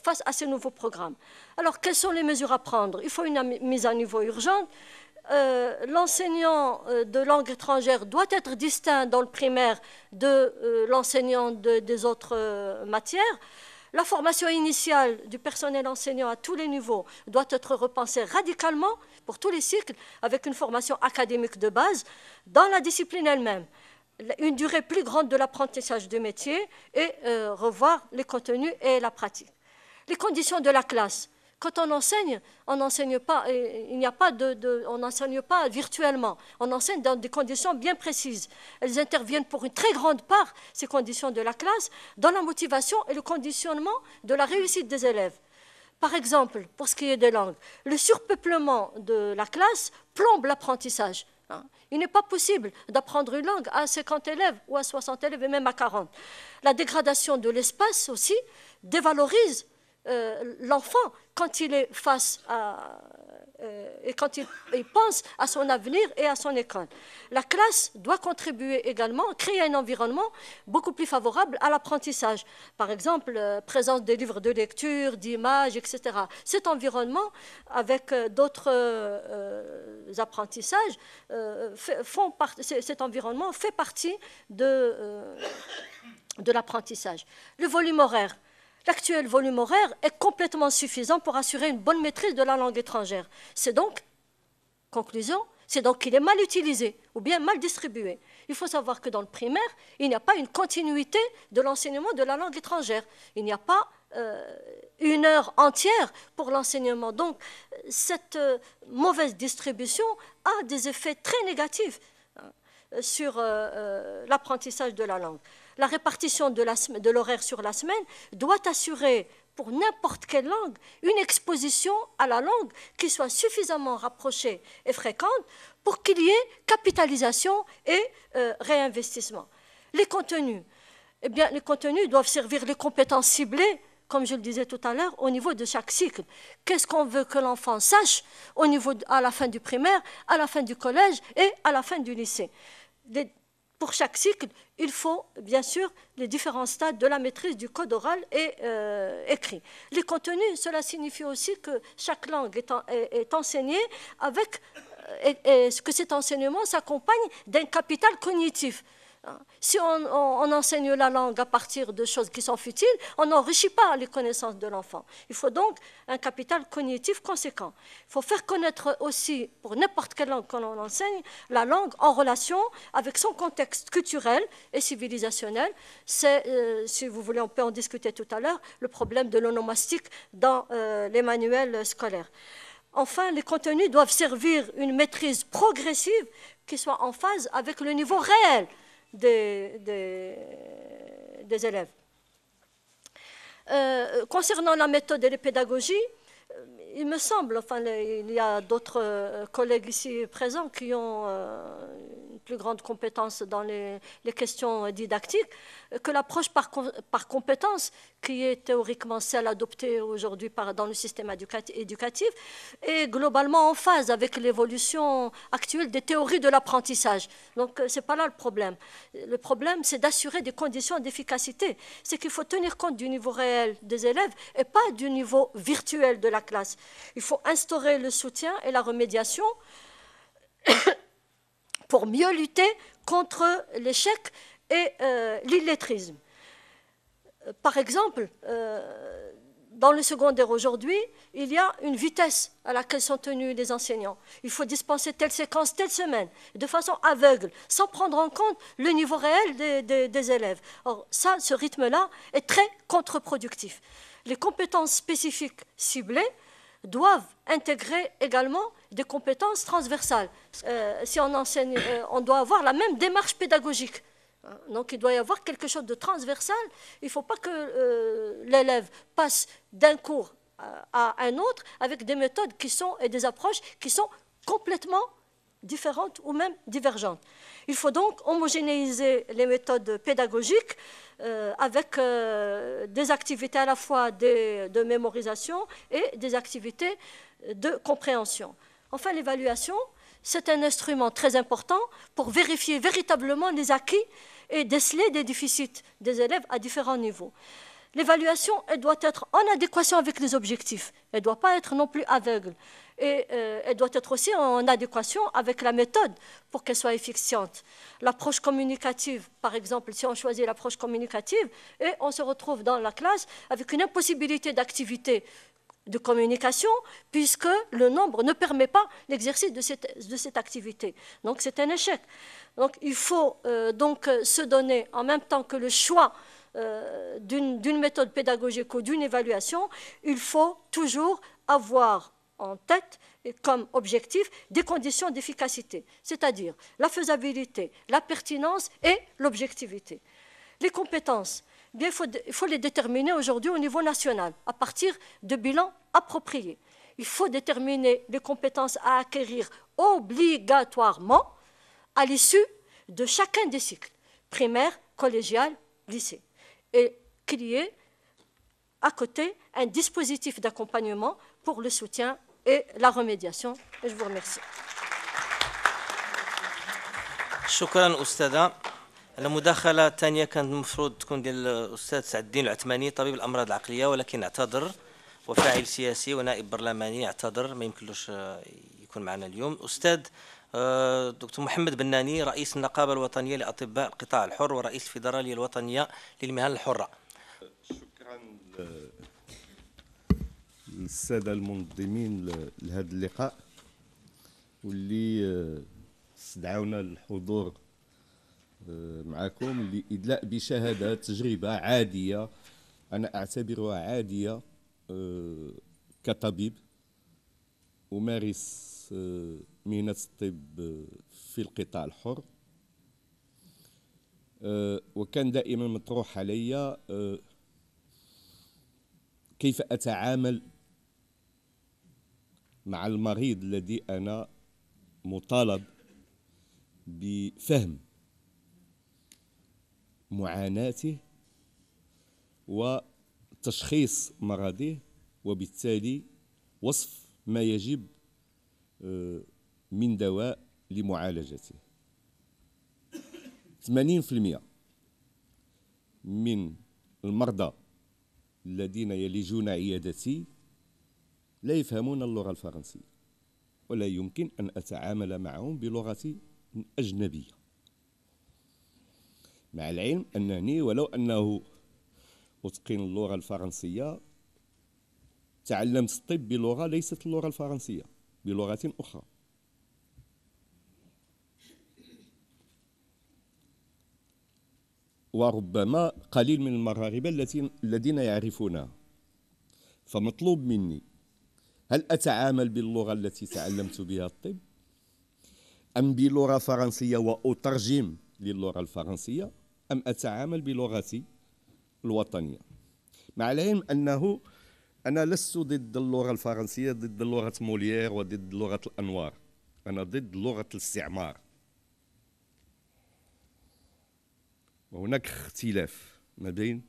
face à ces nouveaux programmes. Alors, quelles sont les mesures à prendre? Il faut une mise à niveau urgente. L'enseignant de langue étrangère doit être distinct dans le primaire de l'enseignant des autres matières. La formation initiale du personnel enseignant à tous les niveaux doit être repensée radicalement pour tous les cycles avec une formation académique de base dans la discipline elle-même, une durée plus grande de l'apprentissage du métier et revoir les contenus et la pratique. Les conditions de la classe. Quand on n'enseigne pas, on n'enseigne pas virtuellement, on enseigne dans des conditions bien précises. Elles interviennent pour une très grande part, ces conditions de la classe, dans la motivation et le conditionnement de la réussite des élèves. Par exemple, pour ce qui est des langues, le surpeuplement de la classe plombe l'apprentissage. Il n'est pas possible d'apprendre une langue à 50 élèves ou à 60 élèves et même à 40. La dégradation de l'espace aussi dévalorise l'enfant quand il est face à et quand il pense à son avenir et à son école. La classe doit contribuer également à créer un environnement beaucoup plus favorable à l'apprentissage. Par exemple, présence des livres de lecture, d'images, etc. Cet environnement, avec d'autres apprentissages, cet environnement fait partie de l'apprentissage. Le volume horaire. L'actuel volume horaire est complètement suffisant pour assurer une bonne maîtrise de la langue étrangère. C'est donc, conclusion, c'est donc qu'il est mal utilisé ou bien mal distribué. Il faut savoir que dans le primaire, il n'y a pas une continuité de l'enseignement de la langue étrangère. Il n'y a pas une heure entière pour l'enseignement. Donc, cette mauvaise distribution a des effets très négatifs sur l'apprentissage de la langue. La répartition de l'horaire sur la semaine doit assurer, pour n'importe quelle langue, une exposition à la langue qui soit suffisamment rapprochée et fréquente pour qu'il y ait capitalisation et réinvestissement. Les contenus. Eh bien, les contenus doivent servir les compétences ciblées, comme je le disais tout à l'heure, au niveau de chaque cycle. Qu'est-ce qu'on veut que l'enfant sache à la fin du primaire, à la fin du collège et à la fin du lycée. Pour chaque cycle, il faut bien sûr les différents stades de la maîtrise du code oral et écrit. Les contenus, cela signifie aussi que chaque langue est enseignée avec et que cet enseignement s'accompagne d'un capital cognitif. Si on enseigne la langue à partir de choses qui sont futiles, on n'enrichit pas les connaissances de l'enfant. Il faut donc un capital cognitif conséquent. Il faut faire connaître aussi, pour n'importe quelle langue qu'on enseigne, la langue en relation avec son contexte culturel et civilisationnel. C'est, si vous voulez, on peut en discuter tout à l'heure, le problème de l'onomastique dans les manuels scolaires. Enfin, les contenus doivent servir une maîtrise progressive qui soit en phase avec le niveau réel des élèves. Concernant la méthode et les pédagogies, il me semble, enfin, il y a d'autres collègues ici présents qui ont une plus grande compétence dans les questions didactiques, que l'approche par compétence, qui est théoriquement celle adoptée aujourd'hui dans le système éducatif, est globalement en phase avec l'évolution actuelle des théories de l'apprentissage. Donc, ce n'est pas là le problème. Le problème, c'est d'assurer des conditions d'efficacité. C'est qu'il faut tenir compte du niveau réel des élèves et pas du niveau virtuel de la classe. Il faut instaurer le soutien et la remédiation pour mieux lutter contre l'échec et l'illettrisme. Par exemple, dans le secondaire aujourd'hui, il y a une vitesse à laquelle sont tenus les enseignants. Il faut dispenser telle séquence, telle semaine, de façon aveugle, sans prendre en compte le niveau réel des élèves. Or, ça, ce rythme-là est très contre-productif. Les compétences spécifiques ciblées doivent intégrer également des compétences transversales. Si on enseigne, on doit avoir la même démarche pédagogique. Donc, il doit y avoir quelque chose de transversal. Il ne faut pas que l'élève passe d'un cours à un autre avec des méthodes et des approches qui sont complètement différentes ou même divergentes. Il faut donc homogénéiser les méthodes pédagogiques avec des activités à la fois de mémorisation et des activités de compréhension. Enfin, l'évaluation, c'est un instrument très important pour vérifier véritablement les acquis et déceler des déficits des élèves à différents niveaux. L'évaluation, elle doit être en adéquation avec les objectifs. Elle ne doit pas être non plus aveugle. Et elle doit être aussi en adéquation avec la méthode pour qu'elle soit efficiente. L'approche communicative, par exemple, si on choisit l'approche communicative et on se retrouve dans la classe avec une impossibilité d'activité de communication puisque le nombre ne permet pas l'exercice de cette activité. Donc c'est un échec. Donc il faut se donner en même temps que le choix d'une méthode pédagogique ou d'une évaluation, il faut toujours avoir en tête et comme objectif des conditions d'efficacité, c'est-à-dire la faisabilité, la pertinence et l'objectivité. Les compétences, bien, il faut les déterminer aujourd'hui au niveau national, à partir de bilans appropriés. Il faut déterminer les compétences à acquérir obligatoirement à l'issue de chacun des cycles, primaire, collégial, lycée. Et qu'il y ait à côté un dispositif d'accompagnement pour le soutien et la remédiation. Et je vous remercie. شكرا أستاذة. المداخلة الثانية كانت المفروض تكون ديال الأستاذ سعد الدين العثماني طبيب الأمراض العقلية، ولكن اعتذر، وفاعل سياسي ونائب برلماني اعتذر، ما يمكنلوش يكون معنا اليوم. أستاذ دكتور محمد بناني، رئيس النقابة الوطنية لأطباء القطاع الحر ورئيس الفيدرالية الوطنية للمهن الحرة. شكرا للسادة المنظمين لهذا اللقاء واللي استدعونا للحضور معكم لإدلاء بشهادة تجربة عادية، أنا أعتبرها عادية كطبيب أمارس مهنة الطب في القطاع الحر. وكان دائما مطروح علي كيف أتعامل مع المريض الذي أنا مطالب بفهم معاناته وتشخيص مرضه، وبالتالي وصف ما يجب من دواء لمعالجته. 80% من المرضى الذين يلجون عيادتي لا يفهمون اللغة الفرنسية، ولا يمكن أن أتعامل معهم بلغة أجنبية، مع العلم أنني ولو أنه أتقن اللغة الفرنسية تعلمت الطب بلغة ليست اللغة الفرنسية، بلغة أخرى. وربما قليل من المغاربة الذين يعرفونها. فمطلوب مني هل أتعامل باللغة التي تعلمت بها الطب أم بلغة فرنسية وأترجم للغة الفرنسية أم أتعامل بلغتي الوطنية، مع العلم أنه أنا لست ضد اللغة الفرنسية، ضد لغة موليير وضد لغة الأنوار، أنا ضد لغة الاستعمار. وهناك اختلاف ما بين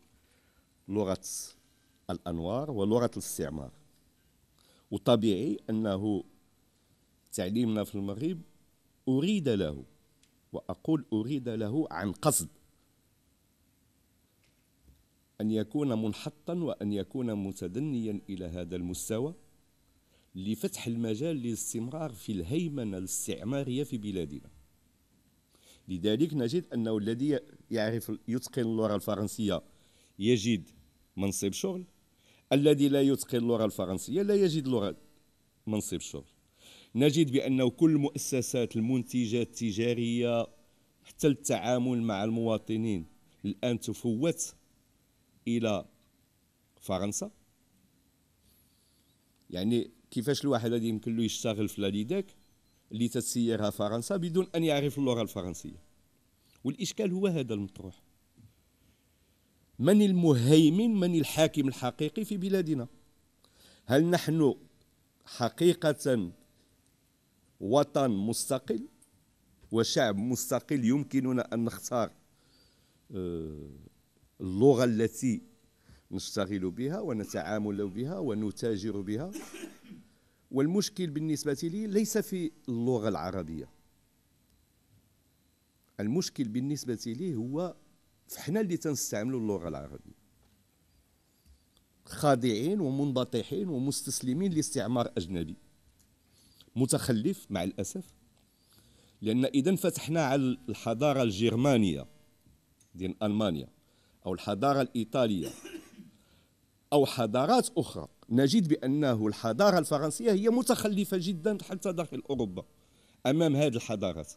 لغة الأنوار ولغة الاستعمار، وطبيعي أنه تعليمنا في المغرب أريد له، وأقول أريد له عن قصد، أن يكون منحطا وأن يكون متدنيا إلى هذا المستوى لفتح المجال للاستمرار في الهيمنة الاستعمارية في بلادنا. لذلك نجد أنه الذي يعرف يتقن اللغة الفرنسية يجد منصب شغل، الذي لا يتقن اللغة الفرنسية لا يجد منصب شغل. نجد بأنه كل المؤسسات المنتجات التجارية حتى التعامل مع المواطنين الآن تفوت إلى فرنسا. يعني كيفاش الواحد الذي يمكن له يشتغل في لاليداك اللي تسيرها فرنسا بدون أن يعرف اللغة الفرنسية؟ والإشكال هو هذا المطروح. من المهيمن، من الحاكم الحقيقي في بلادنا؟ هل نحن حقيقة وطن مستقل وشعب مستقل يمكننا أن نختار اللغة التي نشتغل بها ونتعامل بها ونتاجر بها؟ والمشكل بالنسبة لي ليس في اللغة العربية، المشكل بالنسبة لي هو فحنا اللي تنستعملوا اللغة العربية. خاضعين ومنبطحين ومستسلمين لاستعمار أجنبي متخلف مع الأسف. لأن إذا فتحنا على الحضارة الجرمانية ديال ألمانيا أو الحضارة الإيطالية أو حضارات أخرى، نجد بأنه الحضارة الفرنسية هي متخلفة جدا حتى داخل أوروبا أمام هذه الحضارات.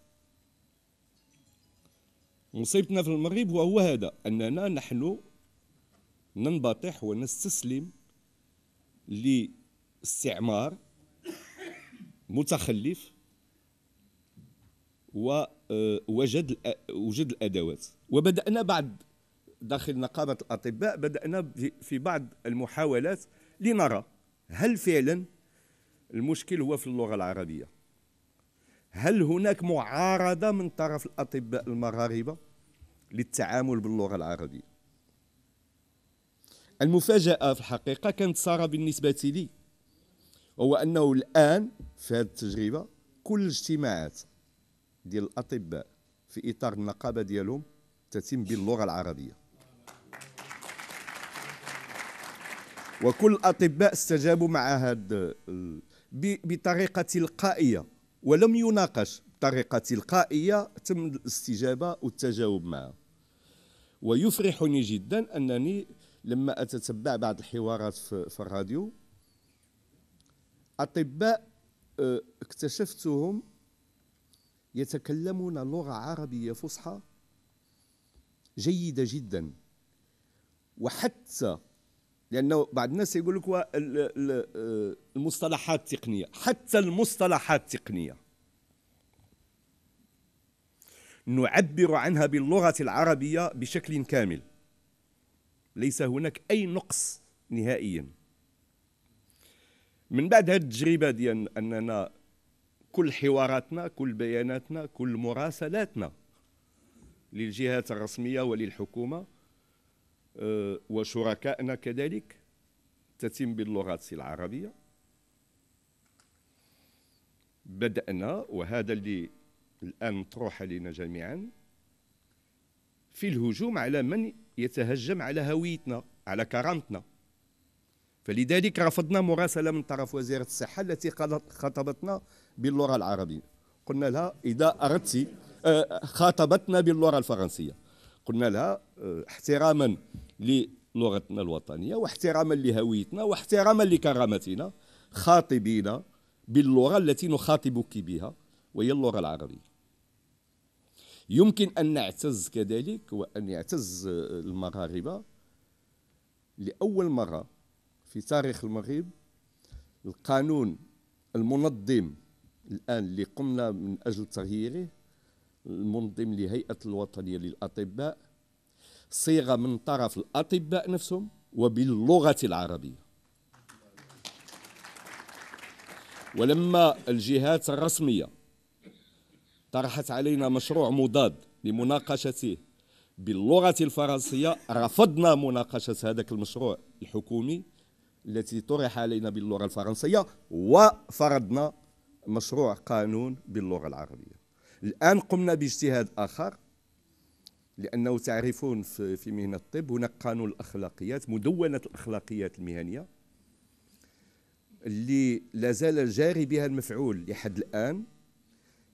مصيبتنا في المغرب وهو هذا، أننا نحن ننبطح ونستسلم لاستعمار متخلف ووجد الأدوات. وبدأنا بعد داخل نقابة الأطباء بدأنا في بعض المحاولات لنرى هل فعلا المشكل هو في اللغة العربية، هل هناك معارضة من طرف الأطباء المغاربة للتعامل باللغة العربية. المفاجأة في الحقيقة كانت سارة بالنسبة لي، وهو أنه الآن في هذه التجربة كل الاجتماعات ديال الأطباء في إطار النقابة ديالهم تتم باللغة العربية، وكل الأطباء استجابوا مع هذا بطريقة تلقائية ولم يناقش، بطريقة تلقائية تم الاستجابة والتجاوب معه. ويفرحني جدا أنني لما أتتبع بعض الحوارات في الراديو أطباء اكتشفتهم يتكلمون لغة عربية فصحى جيدة جدا. وحتى لأنه بعض الناس يقول لك المصطلحات التقنية، حتى المصطلحات التقنية نعبر عنها باللغة العربية بشكل كامل، ليس هناك أي نقص نهائيا. من بعد هذه التجربة ديال أننا كل حواراتنا كل بياناتنا كل مراسلاتنا للجهات الرسمية وللحكومة وشركائنا كذلك تتم باللغة العربية، بدأنا وهذا اللي الآن مطروح علينا جميعا في الهجوم على من يتهجم على هويتنا على كرامتنا. فلذلك رفضنا مراسلة من طرف وزيرة الصحة التي خاطبتنا باللغة العربية. قلنا لها إذا أردت خاطبتنا باللغة الفرنسية، قلنا لها احتراما للغتنا الوطنية واحتراما لهويتنا واحتراما لكرامتنا خاطبينا باللغة التي نخاطبك بها وهي اللغة العربية. يمكن أن نعتز كذلك وأن يعتز المغاربة لأول مرة في تاريخ المغرب القانون المنظم الآن اللي قمنا من أجل تغييره، المنظم لهيئة الوطنية للأطباء، صيغة من طرف الأطباء نفسهم وباللغة العربية. ولما الجهات الرسمية طرحت علينا مشروع مضاد لمناقشته باللغة الفرنسية، رفضنا مناقشة هذاك المشروع الحكومي التي طرح علينا باللغة الفرنسية وفرضنا مشروع قانون باللغة العربية. الآن قمنا باجتهاد آخر، لأنه تعرفون في مهنة الطب هناك قانون الأخلاقيات، مدونة الأخلاقيات المهنية اللي لازال جاري بها المفعول لحد الآن،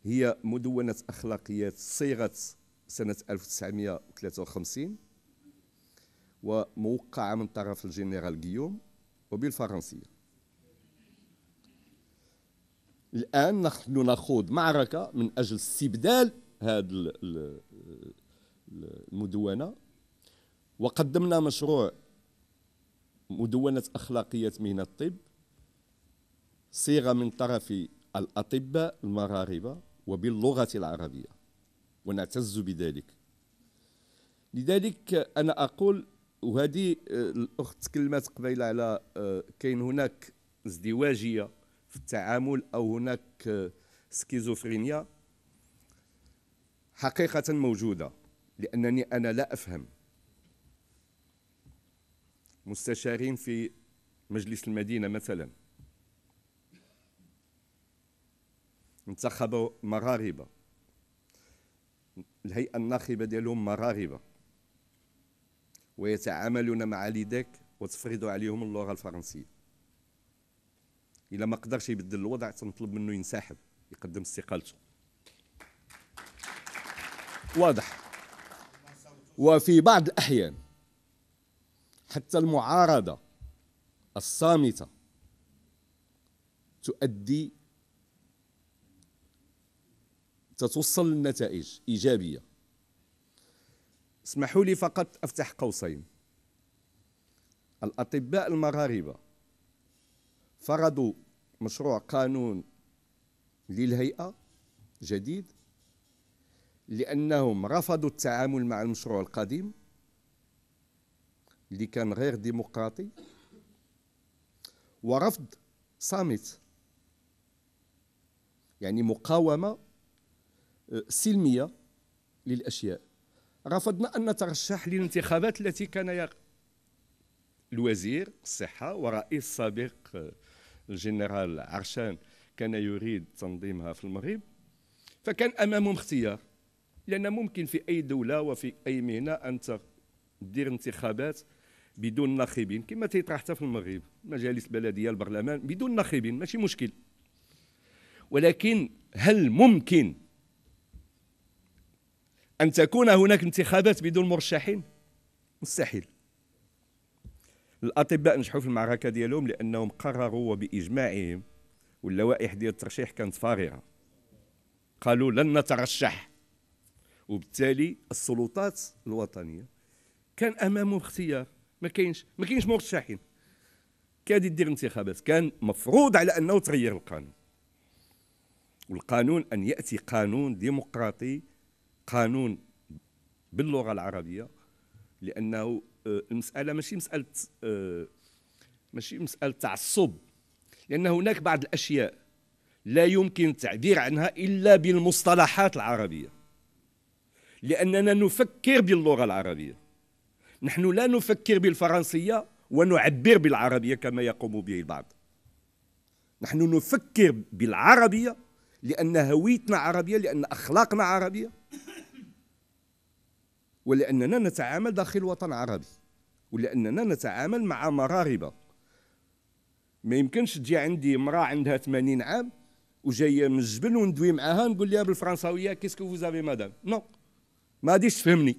هي مدونة أخلاقيات صيغة سنة 1953 وموقعة من طرف الجنرال غيوم وبالفرنسية. الآن نحن نخوض معركة من أجل استبدال هذه المدونة، وقدمنا مشروع مدونة أخلاقيات مهنة الطب صيغة من طرف الأطباء المغاربة وباللغة العربية، ونعتز بذلك. لذلك أنا أقول، وهذه الأخت تكلمت قبيلة على كاين هناك ازدواجية في التعامل أو هناك سكيزوفرينيا، حقيقة موجودة، لأنني أنا لا أفهم مستشارين في مجلس المدينة مثلا انتخبوا مغاربة، الهيئة الناخبة ديالهم مغاربة، ويتعاملون مع لذاك وتفرضوا عليهم اللغة الفرنسية. إلا ما قدرش يبدل الوضع تنطلب منه ينسحب، يقدم استقالته. واضح. وفي بعض الأحيان حتى المعارضة الصامتة تتوصل لنتائج إيجابية. اسمحوا لي فقط أفتح قوسين. الأطباء المغاربة فرضوا مشروع قانون للهيئة جديد لأنهم رفضوا التعامل مع المشروع القديم اللي كان غير ديمقراطي، ورفض صامت، يعني مقاومة سلمية للأشياء. رفضنا أن نترشح للانتخابات التي كان الوزير الصحة ورئيس السابق الجنرال عرشان كان يريد تنظيمها في المغرب، فكان أمامهم اختيار، لأن ممكن في أي دولة وفي أي مهنة أنت دير انتخابات بدون ناخبين كما تيطرح حتى في المغرب، مجالس بلدية البرلمان بدون ناخبين ماشي مشكل. ولكن هل ممكن أن تكون هناك انتخابات بدون مرشحين؟ مستحيل. الأطباء نجحوا في المعركة ديالهم لأنهم قرروا وبإجماعهم، واللوائح ديال الترشيح كانت فارغة، قالوا لن نترشح. وبالتالي السلطات الوطنية كان أمامهم اختيار، ما كاينش مرشحين، كادي دير انتخابات. كان مفروض على أنه تغير القانون، والقانون أن يأتي قانون ديمقراطي، قانون باللغة العربية، لأنه المسألة ماشي مسألة تعصب، لأن هناك بعض الأشياء لا يمكن التعبير عنها إلا بالمصطلحات العربية، لأننا نفكر باللغة العربية. نحن لا نفكر بالفرنسية ونعبر بالعربية كما يقوم به البعض. نحن نفكر بالعربية لأن هويتنا عربية، لأن أخلاقنا عربية، ولأننا نتعامل داخل وطن عربي، ولأننا نتعامل مع مغاربة. ما يمكنش تجي عندي امرأة عندها 80 عام وجاية من الجبل وندوي معاها نقول لها بالفرنساوية كيسكو فوزافي مدام، نو، ما غاديش تفهمني.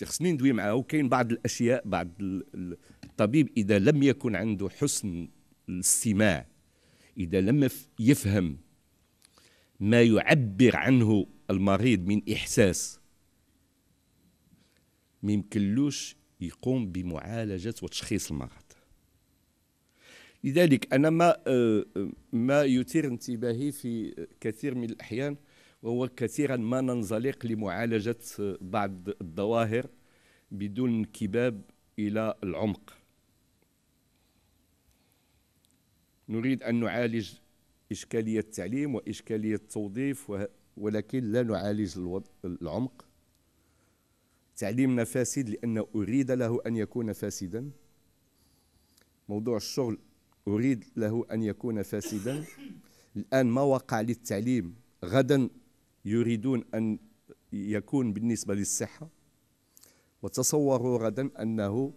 خصني ندوي معاه. وكاين بعض الاشياء، بعض الطبيب اذا لم يكن عنده حسن الاستماع، اذا لم يفهم ما يعبر عنه المريض من احساس، ما يمكنلوش يقوم بمعالجه وتشخيص المرض. لذلك انا ما يثير انتباهي في كثير من الاحيان، وهو كثيرا ما ننزلق لمعالجة بعض الظواهر بدون انكباب إلى العمق. نريد أن نعالج إشكالية التعليم وإشكالية التوظيف، ولكن لا نعالج العمق. تعليمنا فاسد لأن أريد له أن يكون فاسدا. موضوع الشغل أريد له أن يكون فاسدا. الآن ما وقع للتعليم غدا يريدون أن يكون بالنسبة للصحة. وتصوروا غدا أنه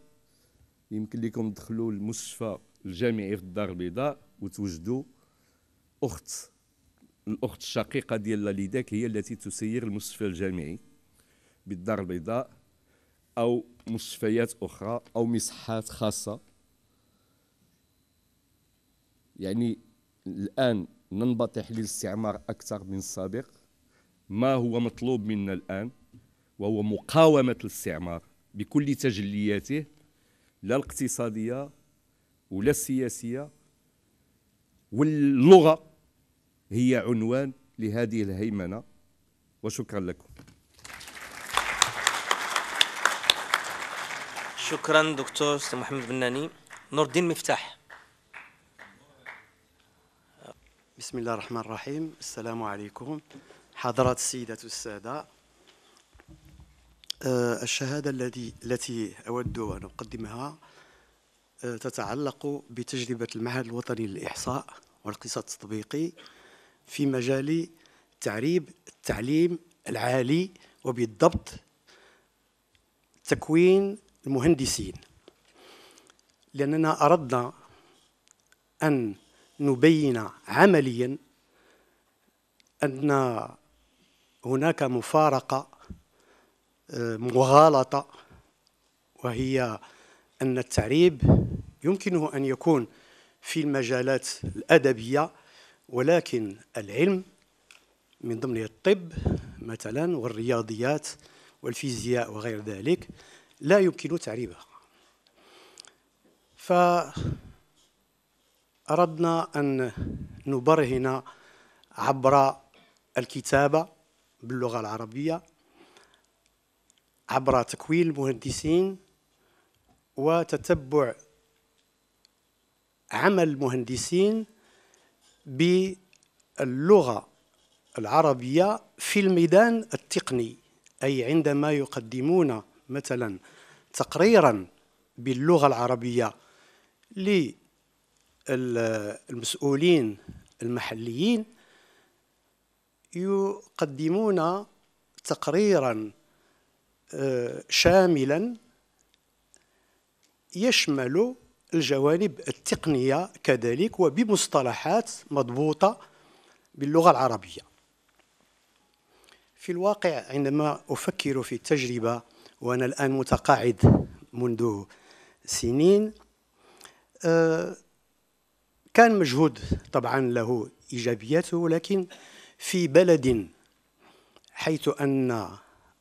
يمكن لكم تدخلوا المستشفى الجامعي في الدار البيضاء وتوجدوا الأخت الشقيقة ديال لذاك هي التي تسير المستشفى الجامعي بالدار البيضاء أو مستشفيات أخرى أو مصحات خاصة. يعني الآن ننبطح للاستعمار أكثر من السابق. ما هو مطلوب منا الآن وهو مقاومة الاستعمار بكل تجلياته، لا الاقتصادية ولا السياسية، واللغة هي عنوان لهذه الهيمنة. وشكرا لكم. شكرا دكتور سي محمد بناني. نور الدين مفتاح. بسم الله الرحمن الرحيم. السلام عليكم حضرات السيدات والسادة. الشهادة التي أود أن أقدمها تتعلق بتجربة المعهد الوطني للإحصاء والاقتصاد التطبيقي في مجال التعليم العالي، وبالضبط تكوين المهندسين. لأننا أردنا أن نبين عمليا أن هناك مفارقة مغالطة، وهي أن التعريب يمكنه أن يكون في المجالات الأدبية، ولكن العلم من ضمن الطب مثلا والرياضيات والفيزياء وغير ذلك لا يمكن تعريبها. فأردنا أن نبرهن عبر الكتابة باللغة العربية، عبر تكوين المهندسين وتتبع عمل المهندسين باللغة العربية في الميدان التقني، أي عندما يقدمون مثلا تقريرا باللغة العربية للمسؤولين المحليين، يقدمون تقريرا شاملا يشمل الجوانب التقنية كذلك وبمصطلحات مضبوطة باللغة العربية. في الواقع عندما أفكر في التجربة وأنا الآن متقاعد منذ سنين، كان مجهود طبعا له إيجابياته، ولكن في بلد حيث أن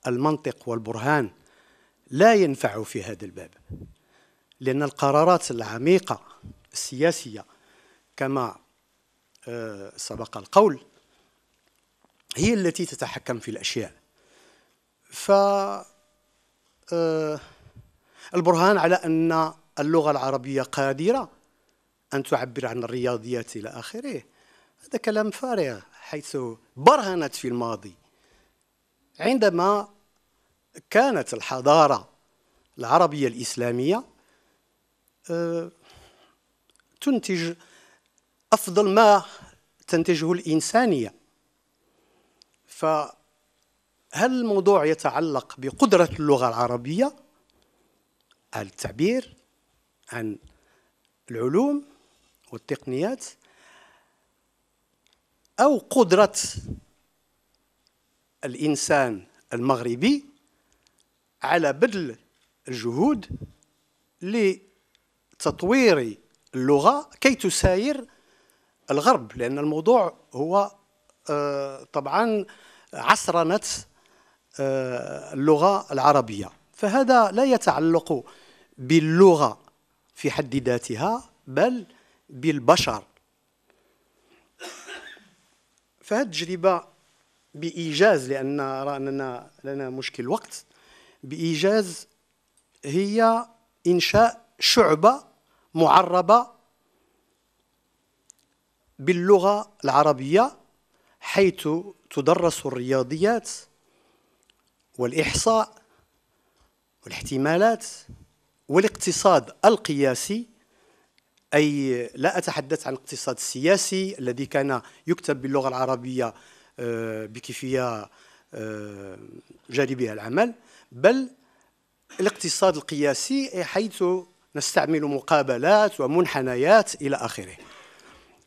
المنطق والبرهان لا ينفع في هذا الباب، لأن القرارات العميقة السياسية كما سبق القول هي التي تتحكم في الأشياء. فالبرهان على أن اللغة العربية قادرة أن تعبر عن الرياضيات إلى آخره هذا كلام فارغ، حيث برهنت في الماضي عندما كانت الحضارة العربية الإسلامية تنتج أفضل ما تنتجه الإنسانية. فهل الموضوع يتعلق بقدرة اللغة العربية على التعبير عن العلوم والتقنيات، أو قدرة الإنسان المغربي على بذل الجهود لتطوير اللغة كي تساير الغرب؟ لأن الموضوع هو طبعا عصرنة اللغة العربية، فهذا لا يتعلق باللغة في حد ذاتها بل بالبشر. فهذه التجربة بإيجاز، لأن أرى أننا لنا مشكل وقت، بإيجاز هي إنشاء شعبة معربة باللغة العربية، حيث تدرس الرياضيات والإحصاء والاحتمالات والاقتصاد القياسي، أي لا أتحدث عن الاقتصاد السياسي الذي كان يكتب باللغة العربية بكيفية جاري بها العمل، بل الاقتصاد القياسي حيث نستعمل مقابلات ومنحنيات إلى آخره.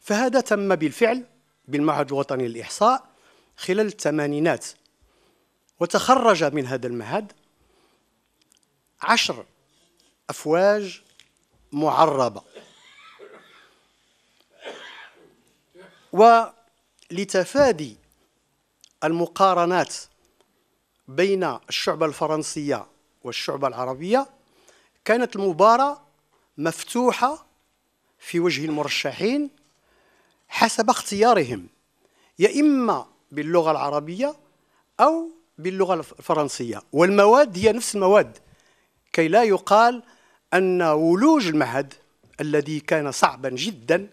فهذا تم بالفعل بالمعهد الوطني للإحصاء خلال الثمانينات، وتخرج من هذا المعهد 10 أفواج معربة. ولتفادي المقارنات بين الشعبة الفرنسية والشعبة العربية، كانت المباراة مفتوحة في وجه المرشحين حسب اختيارهم، يا إما باللغة العربية أو باللغة الفرنسية، والمواد هي نفس المواد، كي لا يقال أن ولوج المعهد الذي كان صعبا جدا